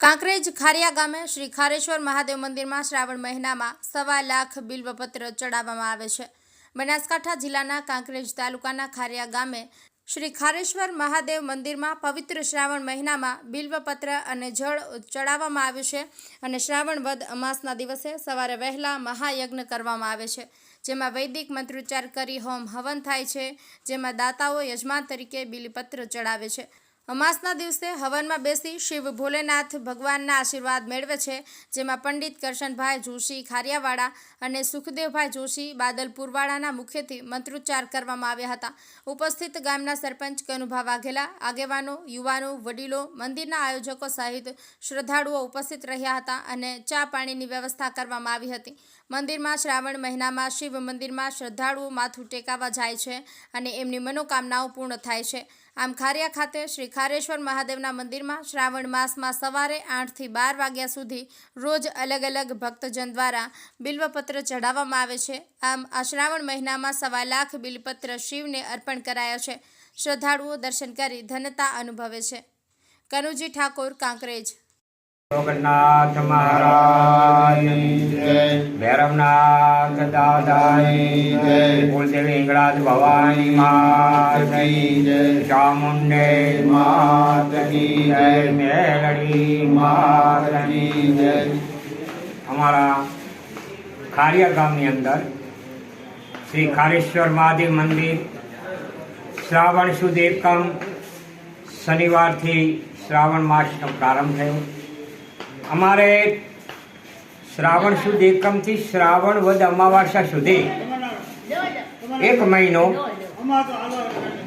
કાંકરેજ ખારિયા ગામે શ્રી ખારેશ્વર મહાદેવ મંદિરમાં શ્રાવણ મહિનામાં 1.25 લાખ બિલ્વપત્ર ચડાવવામાં આવે છે। બનાસકાંઠા જિલ્લાના કાંકરેજ તાલુકાના ખારિયા ગામે શ્રી ખારેશ્વર મહાદેવ મંદિરમાં પવિત્ર શ્રાવણ મહિનામાં બિલ્વપત્ર અને જળ ચડાવવામાં આવ્યું છે અને શ્રાવણ વદ અમાસના દિવસે સવારે વહેલા મહાયજ્ઞ કરવામાં આવે છે, જેમાં વૈદિક મંત્રોચ્ચાર કરી હોમ હવન થાય છે, જેમાં દાતાઓ યજમાન તરીકે બિલ્વપત્ર ચડાવે છે। અમાસના દિવસે હવનમાં બેસી શિવ ભોલેનાથ ભગવાનના આશીર્વાદ મેળવે છે, જેમાં પંડિત કરશનભાઈ જોશી ખારિયાવાડા અને સુખદેવભાઈ જોશી બાદલપુરવાડાના મુખ્યથી મંત્રોચ્ચાર કરવામાં આવ્યા હતા। ઉપસ્થિત ગામના સરપંચ કનુભા વાઘેલા, આગેવાનો, યુવાનો, વડીલો, મંદિરના આયોજકો સહિત શ્રદ્ધાળુઓ ઉપસ્થિત રહ્યા હતા અને ચા પાણીની વ્યવસ્થા કરવામાં આવી હતી। મંદિરમાં શ્રાવણ મહિનામાં શિવ મંદિરમાં શ્રદ્ધાળુઓ માથું ટેકાવવા જાય છે અને એમની મનોકામનાઓ પૂર્ણ થાય છે। આમ ખારિયા ખાતે શ્રી ખારેશ્વર મહાદેવના મંદિરમાં શ્રાવણ માસમાં સવારે 8 થી 12 વાગ્યા સુધી રોજ અલગ અલગ ભક્તજન દ્વારા બિલ્વપત્ર ચઢાવવામાં આવે છે। આમ આ શ્રાવણ મહિનામાં 1.25 લાખ બિલ્વપત્ર શિવને અર્પણ કરાયા છે। શ્રદ્ધાળુઓ દર્શન કરી ધન્યતા અનુભવે છે। કનુજી ઠાકોર, કાંકરેજ। जगन्नाथ महाराज भैरवनाथ दादाई कुलदेवी हिंगलाज भवानी मात की चामुंडे मात की मेलड़ी मात की। हमारा खारिया गामनी अंदर श्री खारेश्वर महादेव मंदिर श्रावण सुद एकम शनिवार थी श्रावण मास प्रारंभ थयो। अमारे श्रावण सुद एकम थी श्रावण वद अमावास्या सुधी 1 महीनो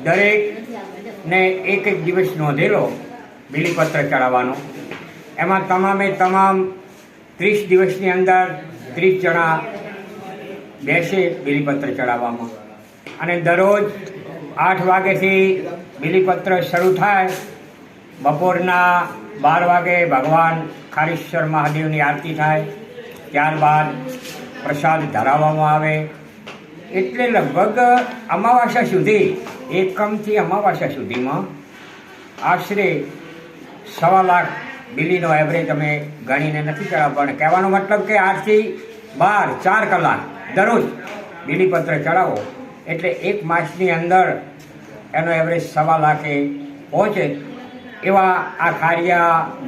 दरेक ने एक दिवस नोंधेलो बिलीपत्र चढ़ावानो। एमां तमामे तमाम 30 दिवसनी अंदर 30 जणा बेसे बिलीपत्र चढ़ावामां अने दररोज 8 वागेथी बिलीपत्र शरू थाय। बपोरना 12 वागे भगवान खारेश्वर महादेवनी आरती थाय, त्यारबाद प्रसाद धराववामां आवे। एटले लगभग अमावास्या सुधी एकमथी अमावास्या सुधीमां आश्रे 1.25 लाख बिलीनो एवरेज अमे गणीने नथी चढ़ाव्या, पण कहेवानो मतलब के 8 થી 12 4 कलाक दररोज बिलीपत्र चढ़ावो एटले एक मासनी अंदर एनो एवरेज 1.25 लाखे पहोंचे। एवा आ खारिया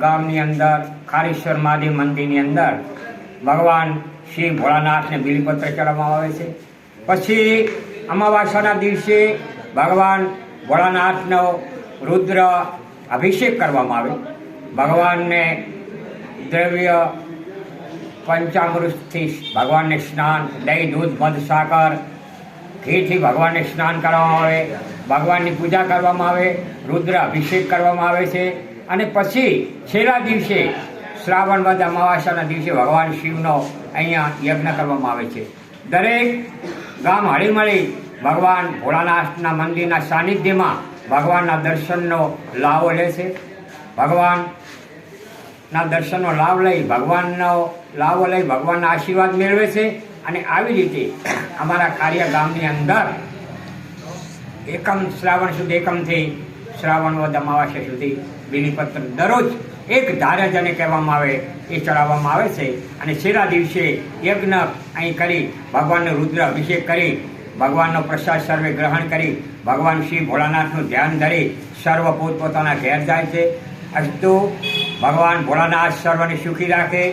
गामनी अंदर खारेश्वर महादेव मंदिरनी अंदर भगवान श्री भोलानाथ ने बिलीपत्र चढ़ाववामां आवे छे। पछी अमावास्याना दिवसे भगवान भोलानाथनो रुद्र अभिषेक करवामां आवे। भगवान ने द्रव्य पंचामृतथी भगवान ने स्नान, दही, दूध, मध, साकर, घी भगवान ने स्नान करवामां आवे, भगवान की पूजा करवामां आवे, रुद्र अभिषेक करवामां आवे छे अने पछी छेल्ला दिवसे श्रावण वद अमावास्याना दिवसे भगवान शिवनो अहींया यज्ञ करवामां आवे छे। दरेक गाम हळीमळी भगवान भोलानाथना मंदिરના सानिध्यमां भगवानना दर्शननो लाभो લે છે। भगवानना दर्शनનો लाभ લઈ भगवानનો લાભો લઈ भगवानના आशीर्वाद મેળવે છે અને આવી રીતે અમારા ખારિયા ગામની અંદર एकम श्रावण सुद एकम थी श्रावण वद अमावास्या सुधी बिलीपत्र दररोज एक धारे जने कहेवामां आवे ए चढ़ाववामां आवे छे अने छेल्ला दिवसे यज्ञ अहीं करी भगवाननो रुद्र अभिषेक करी भगवाननो प्रसाद सर्वे ग्रहण करी भगवान श्री भोलानाथनुं ध्यान धरी सर्व पोतपोताना घेर जाय छे। अस्तु भगवान भोलानाथ सर्वने सुखी राखे,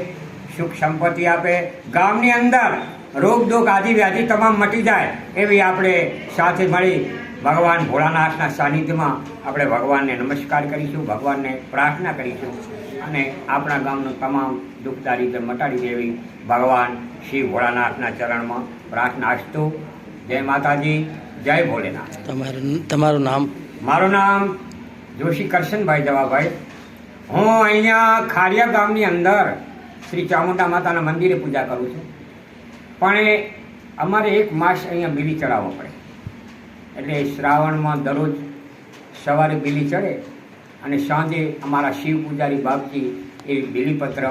सुख संपत्ति आपे, गामनी अंदर रोग दोग आदि व्याधि तमाम मटी जाए एवी आपणे साथे मळी भगवान भोलानाथना सानिध्यमां आपणे भगवानने नमस्कार करीशुं, भगवानने प्रार्थना करीशुं अने आपणा गामनुं तमाम दुख दारिद्र्य मटाड़ी देवी भगवान श्री भोलानाथना चरणमां प्रार्थना। अस्तु। जय माताजी, जय भोलेनाथ। तमारुं नाम? मारुं नाम जोशी करशनभाई जवाभाई। हूँ अहींया खारिया गामनी अंदर श्री चामुंडा माताना मंदिरे पूजा करूं छुं, पण अमारे 1 मास अहींया बीली चढ़ावવો પડે। એટલે શ્રાવણમાં દરરોજ સવારે બીલી ચડે અને સાંજે અમારા શિવ પૂજારી બાપજી એ બીલીપત્ર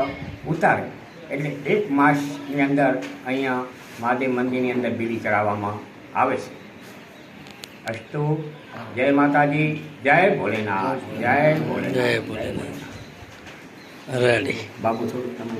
ઉતારે। એટલે 1 માસની અંદર અહીંયા મહાદેવ મંદિરની અંદર બીલી ચડાવવામાં આવે છે। અસ્તુ। જય માતાજી, જય ભોલેનાથ, જય ભોલેનાથ, જય ભોલેનાથ। રેડી. બાબુ થોડુંક તમે